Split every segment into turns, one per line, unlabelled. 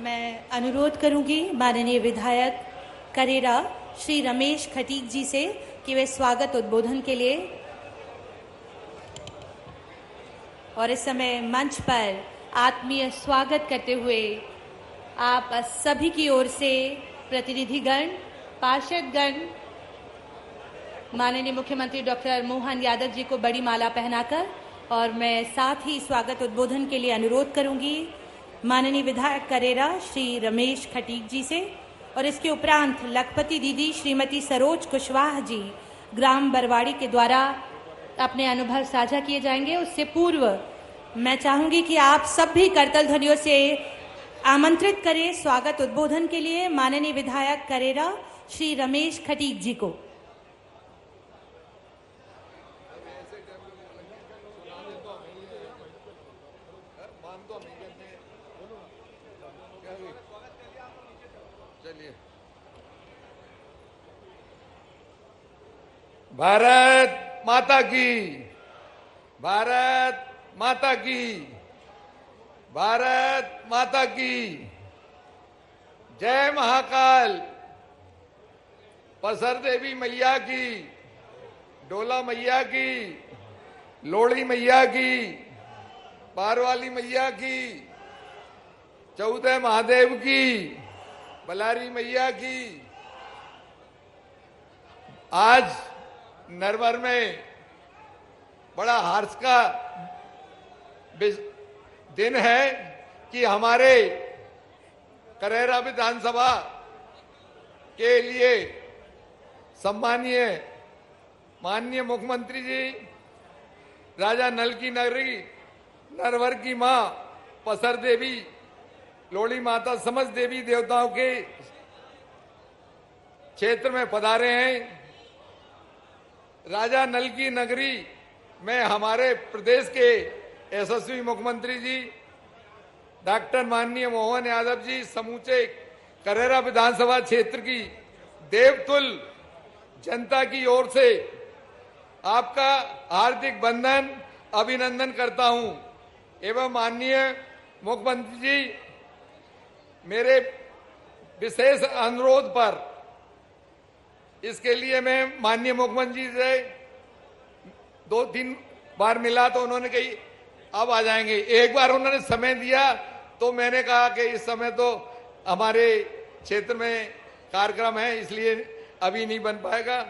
मैं अनुरोध करूंगी माननीय विधायक करेरा श्री रमेश खटीक जी से कि वे स्वागत उद्बोधन के लिए, और इस समय मंच पर आत्मीय स्वागत करते हुए आप सभी की ओर से प्रतिनिधिगण, पार्षदगण माननीय मुख्यमंत्री डॉक्टर मोहन यादव जी को बड़ी माला पहनाकर, और मैं साथ ही स्वागत उद्बोधन के लिए अनुरोध करूंगी माननीय विधायक करेरा श्री रमेश खटीक जी से, और इसके उपरांत लखपति दीदी श्रीमती सरोज कुशवाहा जी ग्राम बरवाड़ी के द्वारा अपने अनुभव साझा किए जाएंगे। उससे पूर्व मैं चाहूंगी कि आप सब भी करतल ध्वनियों से आमंत्रित करें स्वागत उद्बोधन के लिए माननीय विधायक करेरा श्री रमेश खटीक जी को।
भारत माता की, भारत माता की, भारत माता की जय महाकाल। पसर देवी मैया की, डोला मैया की, लोड़ी मैया की, पारवाली मैया की, चौदह महादेव की, बलारी मैया की। आज नरवर में बड़ा हर्ष का दिन है कि हमारे करेरा विधानसभा के लिए सम्मानीय माननीय मुख्यमंत्री जी राजा नल की नगरी नरवर की मां पसर देवी लोड़ी माता समस्त देवी देवताओं के क्षेत्र में पधारे हैं। राजा नल की नगरी में हमारे प्रदेश के यशस्वी मुख्यमंत्री जी डॉक्टर माननीय मोहन यादव जी समूचे करेरा विधानसभा क्षेत्र की देवतुल जनता की ओर से आपका हार्दिक बंधन अभिनंदन करता हूं। एवं माननीय मुख्यमंत्री जी मेरे विशेष अनुरोध पर इसके लिए मैं माननीय मुख्यमंत्री जी से 2-3 बार मिला तो उन्होंने कही अब आ जाएंगे। एक बार उन्होंने समय दिया तो मैंने कहा कि इस समय तो हमारे क्षेत्र में कार्यक्रम है इसलिए अभी नहीं बन पाएगा।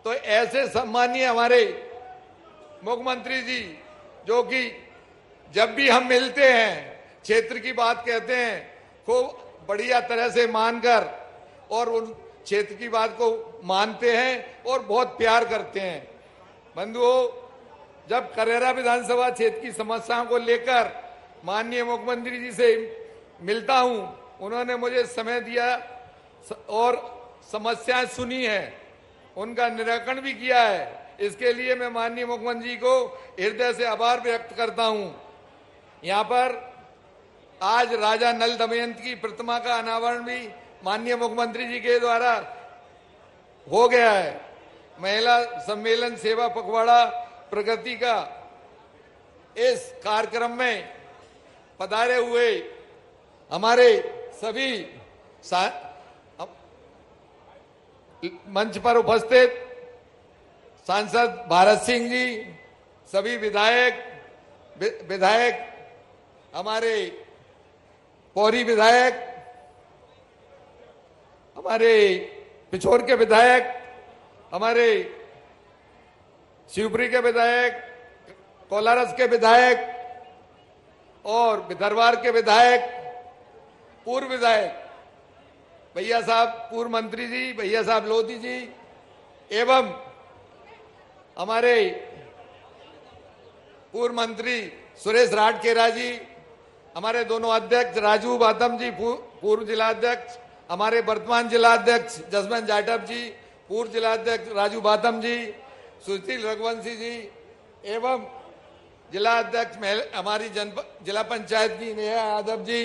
तो ऐसे सम्मानीय हमारे मुख्यमंत्री जी जो कि जब भी हम मिलते हैं क्षेत्र की बात कहते हैं खूब बढ़िया तरह से मानकर और उन क्षेत्र की बात को मानते हैं और बहुत प्यार करते हैं। बंधुओं, जब करेरा विधानसभा क्षेत्र की समस्याओं को लेकर माननीय मुख्यमंत्री जी से मिलता हूं, उन्होंने मुझे समय दिया और समस्याएं सुनी है, उनका निराकरण भी किया है। इसके लिए मैं माननीय मुख्यमंत्री जी को हृदय से आभार व्यक्त करता हूं। यहाँ पर आज राजा नल दमयंती की प्रतिमा का अनावरण भी माननीय मुख्यमंत्री जी के द्वारा हो गया है। महिला सम्मेलन सेवा पखवाड़ा प्रगति का इस कार्यक्रम में पधारे हुए हमारे सभी मंच पर उपस्थित सांसद भारत सिंह जी, सभी विधायक हमारे पौरी विधायक, हमारे पिछोर के विधायक, हमारे शिवपुरी के विधायक, कोलारस के विधायक और दरबार के विधायक, पूर्व विधायक भैया साहब, पूर्व मंत्री जी भैया साहब लोधी जी, एवं हमारे पूर्व मंत्री सुरेश राठकेरा जी, हमारे दोनों अध्यक्ष राजू बातम जी पूर्व जिला अध्यक्ष, हमारे वर्तमान जिला अध्यक्ष जसवंत जाटव जी, पूर्व जिला अध्यक्ष राजू बातम जी, सुशील रघुवंशी जी, एवं जिला अध्यक्ष हमारी जिला पंचायत की नेहा यादव जी,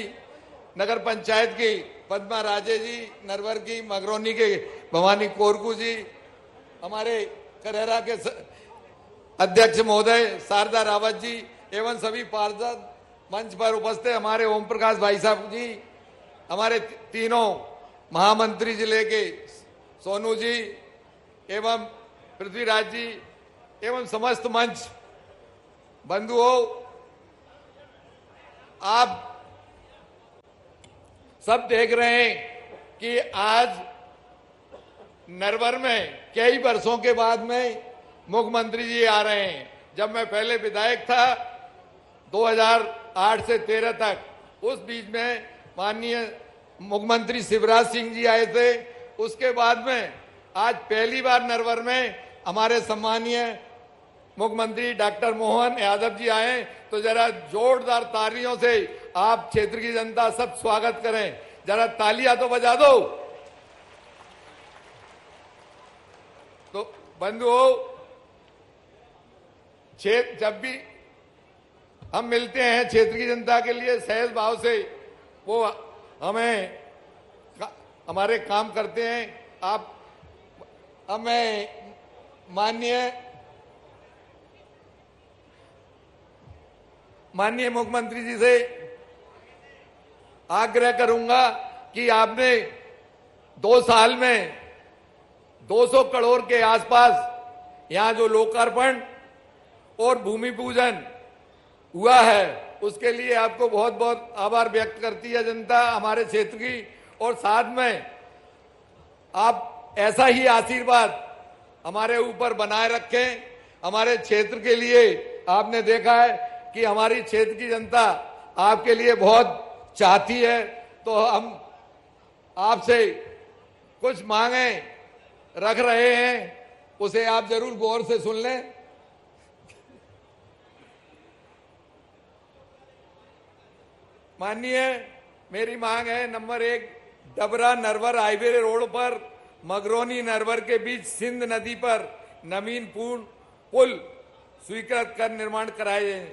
नगर पंचायत की पद्मा राजे जी, नरवर की मगरौनी के भवानी कोरकू जी, हमारे करेरा के अध्यक्ष महोदय शारदा रावत जी एवं सभी पार्षद मंच पर उपस्थित हमारे ओम प्रकाश भाई साहब जी, हमारे तीनों महामंत्री जिले के सोनू जी एवं पृथ्वीराज जी एवं समस्त मंच बंधुओं, आप सब देख रहे हैं कि आज नरवर में कई वर्षों के बाद में मुख्यमंत्री जी आ रहे हैं। जब मैं पहले विधायक था 2008 से 13 तक, उस बीच में माननीय मुख्यमंत्री शिवराज सिंह जी आए थे। उसके बाद में आज पहली बार नरवर में हमारे सम्मानीय मुख्यमंत्री डॉक्टर मोहन यादव जी आए। तो जरा जोरदार तालियों से आप क्षेत्र की जनता सब स्वागत करें, जरा तालियां तो बजा दो। तो बंधुओं, क्षेत्र जब भी हम मिलते हैं क्षेत्र की जनता के लिए सहज भाव से वो हमारे काम करते हैं। आप मैं माननीय मुख्यमंत्री जी से आग्रह करूंगा कि आपने 2 साल में 200 करोड़ के आसपास यहां जो लोकार्पण और भूमि पूजन हुआ है, उसके लिए आपको बहुत बहुत आभार व्यक्त करती है जनता हमारे क्षेत्र की। और साथ में आप ऐसा ही आशीर्वाद हमारे ऊपर बनाए रखें। हमारे क्षेत्र के लिए आपने देखा है कि हमारी क्षेत्र की जनता आपके लिए बहुत चाहती है। तो हम आपसे कुछ मांगे रख रहे हैं, उसे आप जरूर गौर से सुन लें। माननीय, मेरी मांग है, number 1, Dabra Narwar highway road पर मगरौनी नरवर के बीच सिंध नदी पर नवीन पुल स्वीकृत कर निर्माण कराए जाए।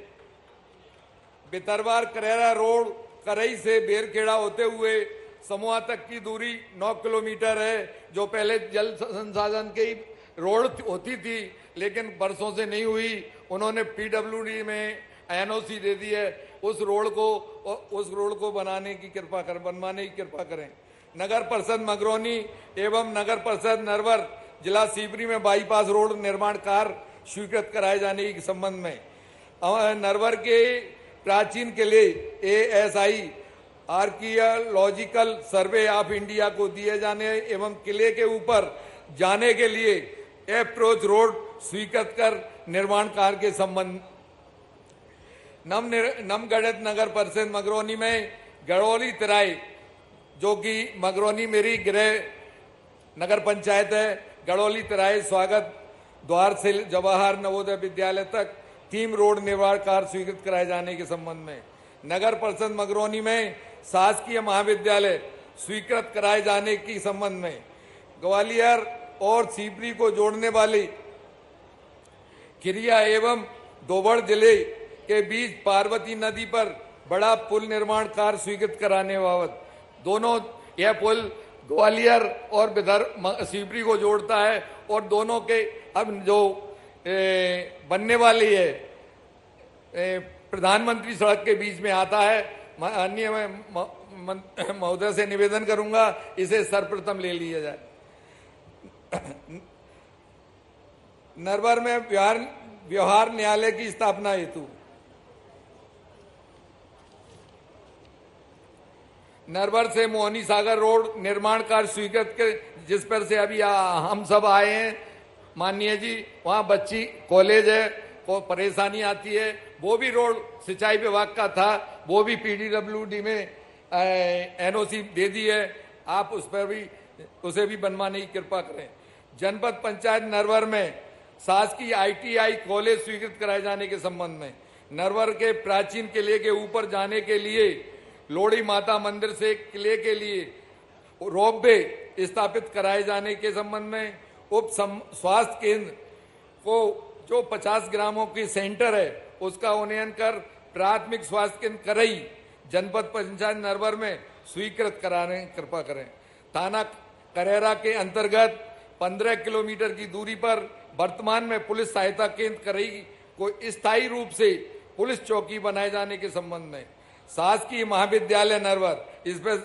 बितरवार करेरा रोड करई से बेरखेड़ा होते हुए समूहा तक की दूरी 9 किलोमीटर है, जो पहले जल संसाधन की रोड होती थी लेकिन बरसों से नहीं हुई। उन्होंने पीडब्ल्यूडी में एनओसी दे दी है। उस रोड को बनवाने की कृपा करें। नगर परिषद मगरौनी एवं नगर परिषद नरवर जिला सीवरी में बाईपास रोड निर्माण कार्य स्वीकृत कराए जाने के संबंध में नरवर के प्राचीन किले ASI archaeological survey of India को दिए जाने एवं किले के ऊपर जाने के लिए अप्रोच रोड स्वीकृत कर निर्माण कार्य के संबंध नमगढ़ नगर परिषद मगरौनी में गड़ौली तराई, जो कि मगरौनी मेरी गृह नगर पंचायत है, गड़ौली तराई स्वागत द्वार से जवाहर नवोदय विद्यालय तक 3 रोड निर्माण कार्य स्वीकृत कराए जाने के संबंध में नगर परिषद मगरौनी में शासकीय महाविद्यालय स्वीकृत कराए जाने के संबंध में ग्वालियर और सीपरी को जोड़ने वाली खिरिया एवं दोबड़ जिले के बीच पार्वती नदी पर बड़ा पुल निर्माण कार्य स्वीकृत कराने बाबत दोनों, यह पुल ग्वालियर और सीपरी को जोड़ता है और दोनों के अब जो बनने वाली है प्रधानमंत्री सड़क के बीच में आता है। अन्य मैं महोदय से निवेदन करूंगा इसे सर्वप्रथम ले लिया जाए। नरवर में व्यवहार न्यायालय की स्थापना हेतु नरवर से मोहनी सागर रोड निर्माण कार्य स्वीकृत कर, जिस पर से अभी हम सब आए हैं माननीय जी, वहां बच्ची कॉलेज है, को परेशानी आती है। वो भी रोड सिंचाई विभाग का था, वो भी PWD में NOC दे दी है। आप उस पर भी उसे भी बनवाने की कृपा करें। जनपद पंचायत नरवर में शासकीय ITI कॉलेज स्वीकृत कराए जाने के संबंध में नरवर के प्राचीन किले के ऊपर जाने के लिए लोड़ी माता मंदिर से किले के लिए रोपवे स्थापित कराए जाने के संबंध में उप स्वास्थ्य केंद्र को जो 50 ग्रामों की सेंटर है उसका उन्नयन कर प्राथमिक स्वास्थ्य केंद्र करई जनपद पंचायत नरवर में स्वीकृत कराने कृपा करें। थाना करेरा के अंतर्गत 15 किलोमीटर की दूरी पर वर्तमान में पुलिस सहायता केंद्र करई को स्थायी रूप से पुलिस चौकी बनाए जाने के संबंध में शासकीय महाविद्यालय नरवर, इस पर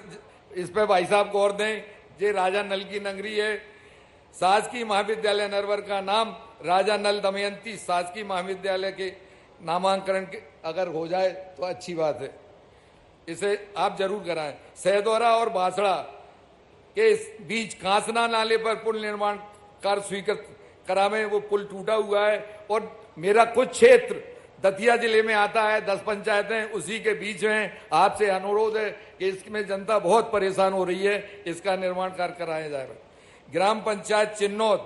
इस पे भाई साहब गौर दें। ये राजा नल की नगरी है। शासकीय महाविद्यालय नरवर का नाम राजा नल दमयंती शासकीय महाविद्यालय के नामांकन के अगर हो जाए तो अच्छी बात है, इसे आप जरूर कराएं। सहदौरा और बासड़ा के बीच कांसना नाले पर पुल निर्माण कार्य स्वीकृत करावे। वो पुल टूटा हुआ है और मेरा कुछ क्षेत्र दतिया जिले में आता है, 10 पंचायतें उसी के बीच में। आपसे अनुरोध है कि इसमें जनता बहुत परेशान हो रही है, इसका निर्माण कार्य कराया जाएगा। ग्राम पंचायत चिन्नौद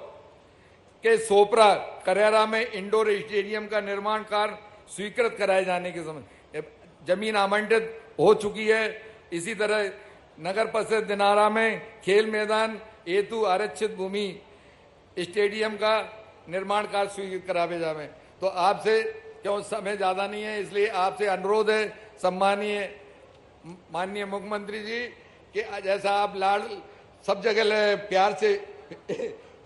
के सोपरा करेरा में इंडोर स्टेडियम का निर्माण कार्य स्वीकृत कराए जाने के समय जमीन आवंटित हो चुकी है। इसी तरह नगर परिषद दिनारा में खेल मैदान हेतु आरक्षित भूमि स्टेडियम का निर्माण कार्य स्वीकृत करावे जावे। तो आपसे, क्यों समय ज्यादा नहीं है इसलिए आपसे अनुरोध है सम्मानीय माननीय मुख्यमंत्री जी कि जैसा आप लाड सब जगह प्यार से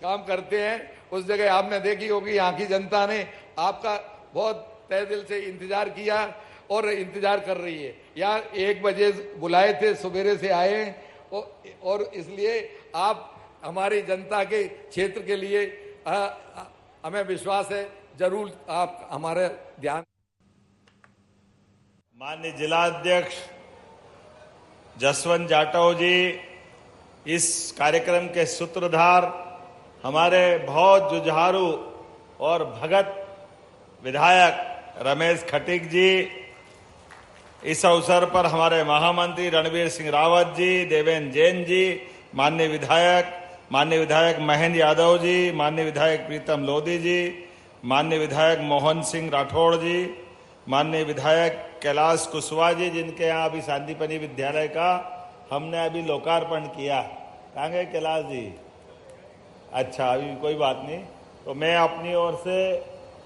काम करते हैं, उस जगह आपने देखी होगी यहाँ की जनता ने आपका बहुत तहे दिल से इंतजार किया और इंतजार कर रही है। यहाँ 1 बजे बुलाए थे, सवेरे से आए और इसलिए आप हमारी जनता के क्षेत्र के लिए हमें विश्वास है जरूर आप हमारे ध्यान।
माननीय जिलाध्यक्ष जसवंत जाटव जी, इस कार्यक्रम के सूत्रधार, हमारे बहुत जुझारू और भगत विधायक रमेश खटीक जी, इस अवसर पर हमारे महामंत्री रणवीर सिंह रावत जी, देवेंद्र जैन जी, माननीय विधायक महेंद्र यादव जी, माननीय विधायक प्रीतम लोधी जी, माननीय विधायक मोहन सिंह राठौड़ जी, माननीय विधायक कैलाश कुशवाहा जी, जिनके यहाँ अभी शांतिपनी विद्यालय का हमने अभी लोकार्पण किया। कहाँ गए कैलाश जी? अच्छा, अभी कोई बात नहीं। तो मैं अपनी ओर से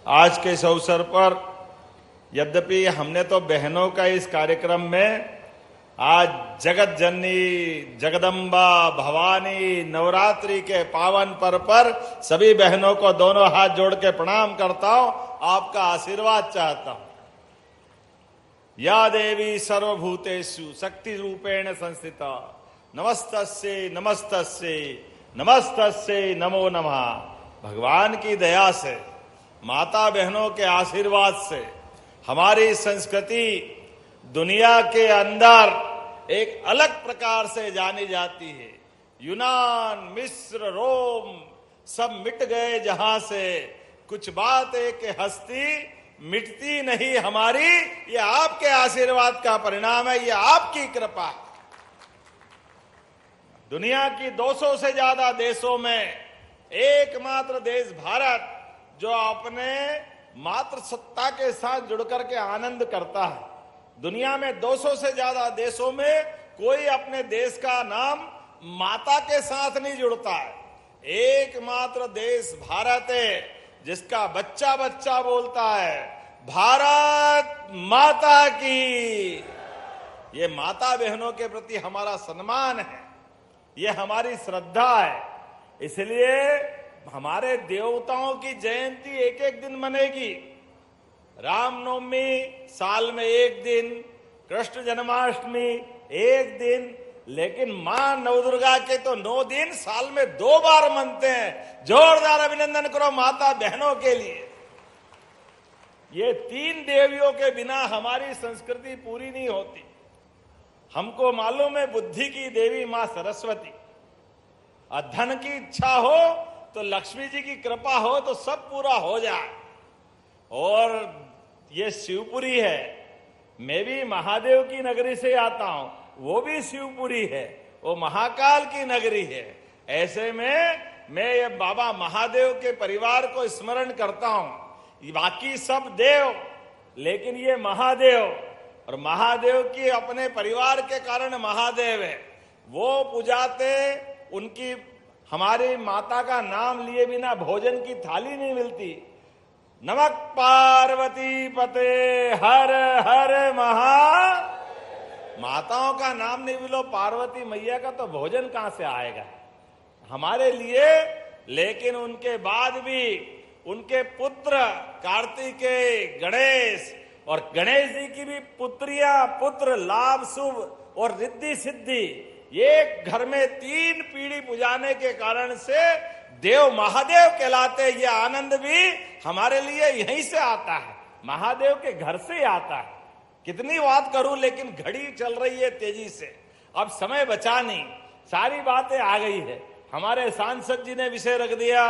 आज के इस अवसर पर, यद्यपि हमने तो बहनों का इस कार्यक्रम में आज जगत जननी जगदम्बा भवानी नवरात्रि के पावन पर्व पर सभी बहनों को दोनों हाथ जोड़ के प्रणाम करता हूं, आपका आशीर्वाद चाहता हूं। या देवी सर्वभूतेषु शक्ति रूपेण संस्थिता नमस्तस्यै नमस्तस्यै नमस्तस्यै नमो नमः। भगवान की दया से, माता बहनों के आशीर्वाद से हमारी संस्कृति दुनिया के अंदर एक अलग प्रकार से जानी जाती है। यूनान, मिस्र, रोम सब मिट गए जहां से, कुछ बात है कि हस्ती मिटती नहीं हमारी। ये आपके आशीर्वाद का परिणाम है, ये आपकी कृपा है। दुनिया की 200 से ज्यादा देशों में एकमात्र देश भारत जो अपने मातृ सत्ता के साथ जुड़कर के आनंद करता है। दुनिया में 200 से ज्यादा देशों में कोई अपने देश का नाम माता के साथ नहीं जुड़ता है। एकमात्र देश भारत है जिसका बच्चा बच्चा बोलता है भारत माता की। ये माता बहनों के प्रति हमारा सम्मान है, ये हमारी श्रद्धा है। इसलिए हमारे देवताओं की जयंती एक एक दिन मनेगी। रामनवमी साल में एक दिन, कृष्ण जन्माष्टमी एक दिन, लेकिन मां नवदुर्गा के तो 9 दिन साल में 2 बार मनते हैं। जोरदार अभिनंदन करो माता बहनों के लिए। ये 3 देवियों के बिना हमारी संस्कृति पूरी नहीं होती। हमको मालूम है बुद्धि की देवी मां सरस्वती, और धन की इच्छा हो तो लक्ष्मी जी की कृपा हो तो सब पूरा हो जाए। और ये शिवपुरी है, मैं भी महादेव की नगरी से आता हूं, वो भी शिवपुरी है, वो महाकाल की नगरी है। ऐसे में मैं ये बाबा महादेव के परिवार को स्मरण करता हूं। बाकी सब देव, लेकिन ये महादेव, और महादेव की अपने परिवार के कारण महादेव है। वो पूजाते, उनकी हमारी माता का नाम लिए बिना भोजन की थाली नहीं मिलती। नमक पार्वती पते हर हर महा। माताओं का नाम नहीं मिलो पार्वती मैया का तो भोजन कहां से आएगा हमारे लिए। लेकिन उनके बाद भी उनके पुत्र कार्तिकेय, गणेश, और गणेश जी की भी पुत्रियां, पुत्र लाभ शुभ और रिद्धि सिद्धि, एक घर में 3 पीढ़ी पुजाने के कारण से देव महादेव कहलाते, ये आनंद भी हमारे लिए यहीं से आता है, महादेव के घर से ही आता है। कितनी बात करूं, लेकिन घड़ी चल रही है तेजी से, अब समय बचा नहीं, सारी बातें आ गई है। हमारे सांसद जी ने विषय रख दिया,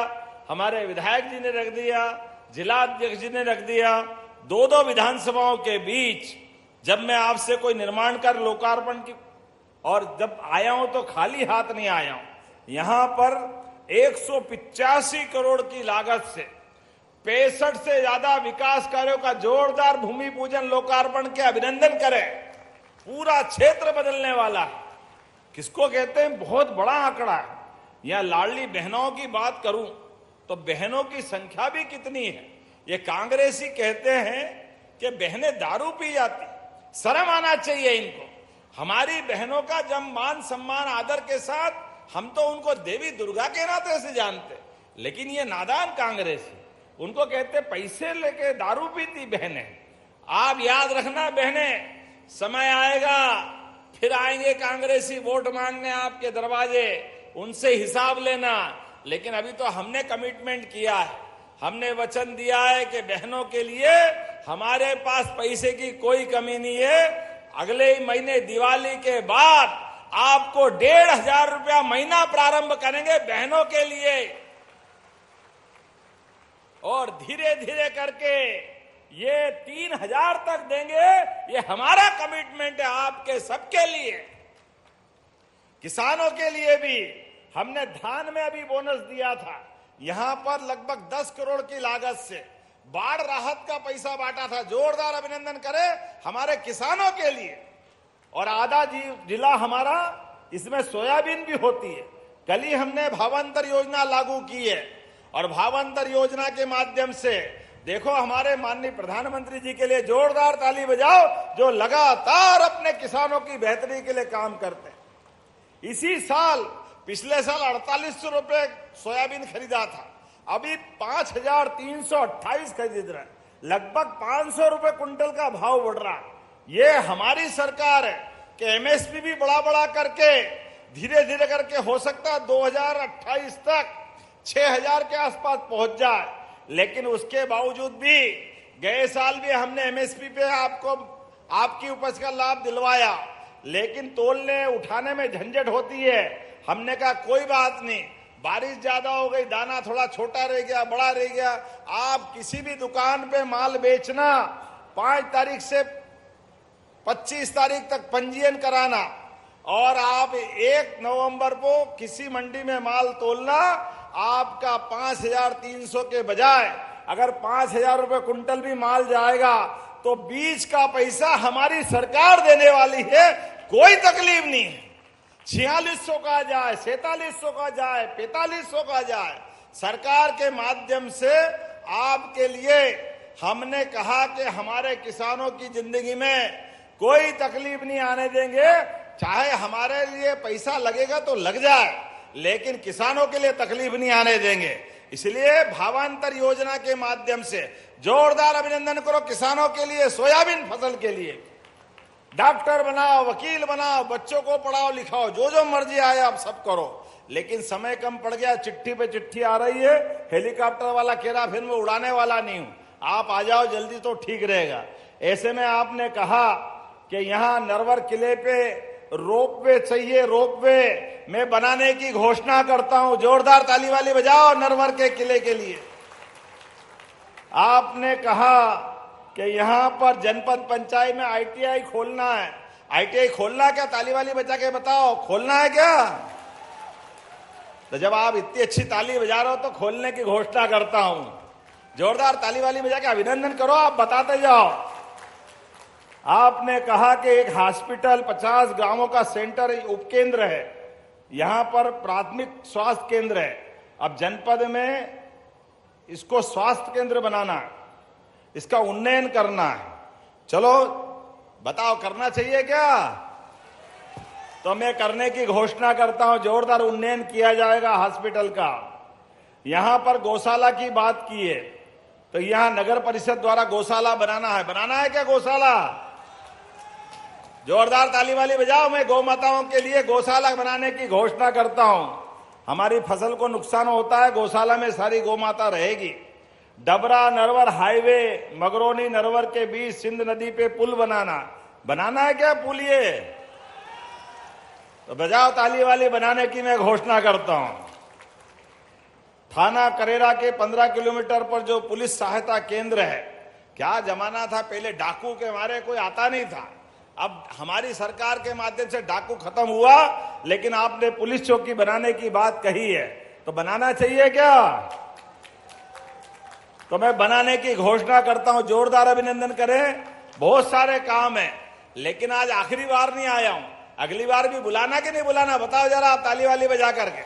हमारे विधायक जी ने रख दिया, जिला अध्यक्ष जी ने रख दिया। 2 विधानसभाओं के बीच जब मैं आपसे कोई निर्माण कर लोकार्पण की और जब आया हूं तो खाली हाथ नहीं आया हूं। यहां पर 185 करोड़ की लागत से 65 से ज्यादा विकास कार्यों का जोरदार भूमि पूजन लोकार्पण के अभिनंदन करें। पूरा क्षेत्र बदलने वाला है। किसको कहते हैं बहुत बड़ा आंकड़ा है। यहां लाडली बहनों की बात करूं तो बहनों की संख्या भी कितनी है। ये कांग्रेसी कहते हैं कि बहनें दारू पी जाती, शर्म आना चाहिए इनको। हमारी बहनों का जब मान सम्मान आदर के साथ हम तो उनको देवी दुर्गा के नाते से जानते, लेकिन ये नादान कांग्रेसी उनको कहते पैसे लेके दारू पीती बहनें। आप याद रखना बहनें, समय आएगा फिर आएंगे कांग्रेसी वोट मांगने आपके दरवाजे, उनसे हिसाब लेना। लेकिन अभी तो हमने कमिटमेंट किया है, हमने वचन दिया है कि बहनों के लिए हमारे पास पैसे की कोई कमी नहीं है। अगले ही महीने दिवाली के बाद आपको 1,500 रुपया महीना प्रारंभ करेंगे बहनों के लिए, और धीरे धीरे करके ये 3,000 तक देंगे। ये हमारा कमिटमेंट है आपके सबके लिए। किसानों के लिए भी हमने धान में अभी बोनस दिया था, यहां पर लगभग 10 करोड़ की लागत से बाढ़ राहत का पैसा बांटा था। जोरदार अभिनंदन करें हमारे किसानों के लिए। और आधा जिला हमारा इसमें सोयाबीन भी होती है। कल ही हमने भावांतर योजना लागू की है, और भावांतर योजना के माध्यम से देखो हमारे माननीय प्रधानमंत्री जी के लिए जोरदार ताली बजाओ, जो लगातार अपने किसानों की बेहतरी के लिए काम करते हैं। इसी साल पिछले साल 4800 रुपए सोयाबीन खरीदा था, अभी 5,328 खरीद रहे, लगभग 500 रुपए कुंटल का भाव बढ़ रहा है। ये हमारी सरकार है कि एमएसपी भी बड़ा करके धीरे धीरे करके हो सकता है 2028 तक 6,000 के आसपास पहुंच जाए। लेकिन उसके बावजूद भी गए साल भी हमने एमएसपी पे आपको आपकी उपज का लाभ दिलवाया, लेकिन तोलने उठाने में झंझट होती है। हमने कहा कोई बात नहीं, बारिश ज्यादा हो गई, दाना थोड़ा छोटा रह गया, बड़ा रह गया, आप किसी भी दुकान पे माल बेचना 5 तारीख से 25 तारीख तक पंजीयन कराना, और आप 1 नवंबर को किसी मंडी में माल तोलना। आपका 5,300 के बजाय अगर 5,000 रुपए कुंटल भी माल जाएगा तो बीज का पैसा हमारी सरकार देने वाली है, कोई तकलीफ नहीं है। 4600 का जाए, 4700 का जाए, 4500 का जाए, सरकार के माध्यम से आपके लिए हमने कहा कि हमारे किसानों की जिंदगी में कोई तकलीफ नहीं आने देंगे। चाहे हमारे लिए पैसा लगेगा तो लग जाए, लेकिन किसानों के लिए तकलीफ नहीं आने देंगे। इसलिए भावांतर योजना के माध्यम से जोरदार अभिनंदन करो किसानों के लिए। सोयाबीन फसल के लिए डॉक्टर बनाओ, वकील बनाओ, बच्चों को पढ़ाओ लिखाओ, जो मर्जी आए आप सब करो। लेकिन समय कम पड़ गया, चिट्ठी पे चिट्ठी आ रही है, हेलीकॉप्टर वाला कह रहा फिर मैं उड़ाने वाला नहीं हूं, आप आ जाओ जल्दी तो ठीक रहेगा। ऐसे में आपने कहा कि यहां नरवर किले पे रोपवे चाहिए, रोपवे मैं बनाने की घोषणा करता हूं। जोरदार ताली वाली बजाओ नरवर के किले के लिए। आपने कहा कि यहां पर जनपद पंचायत में आईटीआई खोलना है। आईटीआई खोलना क्या? ताली वाली बजा के बताओ, खोलना है क्या? तो जब आप इतनी अच्छी ताली बजा रहे हो तो खोलने की घोषणा करता हूं। जोरदार ताली वाली बजा के अभिनंदन करो, आप बताते जाओ। आपने कहा कि एक हॉस्पिटल 50 गांवों का सेंटर उपकेंद्र है, यहां पर प्राथमिक स्वास्थ्य केंद्र है। अब जनपद में इसको स्वास्थ्य केंद्र बनाना है, इसका उन्नयन करना है। चलो बताओ करना चाहिए क्या? तो मैं करने की घोषणा करता हूं, जोरदार उन्नयन किया जाएगा हॉस्पिटल का। यहां पर गौशाला की बात की है, तो यहां नगर परिषद द्वारा गौशाला बनाना है क्या गौशाला? जोरदार ताली वाली बजाओ। मैं गौ माताओं के लिए गौशाला बनाने की घोषणा करता हूं। हमारी फसल को नुकसान होता है, गौशाला में सारी गौ माता रहेगी। डबरा नरवर हाईवे मगरौनी नरवर के बीच सिंध नदी पे पुल बनाना है क्या पुल? ये तो बजाओ ताली वाली बनाने की मैं घोषणा करता हूं। थाना करेरा के 15 किलोमीटर पर जो पुलिस सहायता केंद्र है, क्या जमाना था, पहले डाकू के मारे कोई आता नहीं था। अब हमारी सरकार के माध्यम से डाकू खत्म हुआ, लेकिन आपने पुलिस चौकी बनाने की बात कही है, तो बनाना चाहिए क्या? तो मैं बनाने की घोषणा करता हूं। जोरदार अभिनंदन करें। बहुत सारे काम है, लेकिन आज आखिरी बार नहीं आया हूं। अगली बार भी बुलाना कि नहीं बुलाना, बताओ जरा आप ताली वाली बजा करके।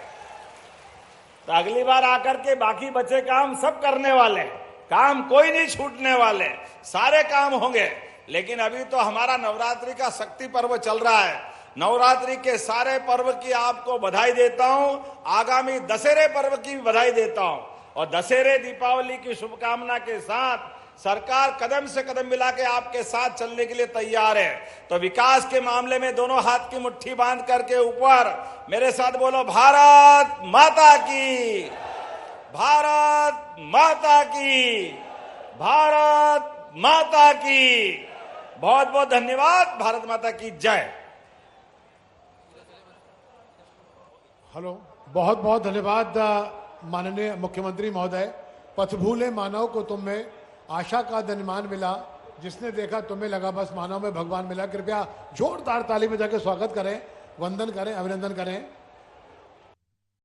तो अगली बार आकर के बाकी बचे काम सब करने वाले, काम कोई नहीं छूटने वाले, सारे काम होंगे। लेकिन अभी तो हमारा नवरात्रि का शक्ति पर्व चल रहा है। नवरात्रि के सारे पर्व की आपको बधाई देता हूं। आगामी दशहरे पर्व की भी बधाई देता हूं, और दशहरे दीपावली की शुभकामना के साथ सरकार कदम से कदम मिला के आपके साथ चलने के लिए तैयार है। तो विकास के मामले में दोनों हाथ की मुट्ठी बांध करके ऊपर मेरे साथ बोलो, भारत माता की, भारत माता की, भारत माता की। बहुत बहुत धन्यवाद। भारत माता की जय।
हेलो, बहुत बहुत धन्यवाद माननीय मुख्यमंत्री महोदय। पथ भूले मानव को तुम में आशा का धन्यवाद मिला, जिसने देखा तुम्हें लगा बस मानव में भगवान मिला। कृपया जोरदार ताली बजा के स्वागत करें, वंदन करें, अभिनंदन करें।